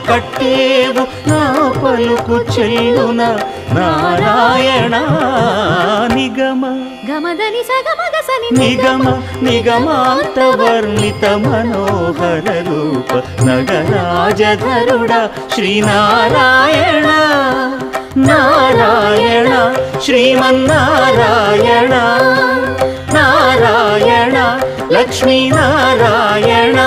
కట్టేవు నా పలుకు చెల్లున నారాయణ నిగమ గమదని సగమగసని నిగమ నిగమాంత వర్ణిత మనోహర రూప నగరాజధరుడ శ్రీనారాయణ నారాయణ శ్రీమన్నారాయణ నారాయణ లక్ష్మీనారాయణ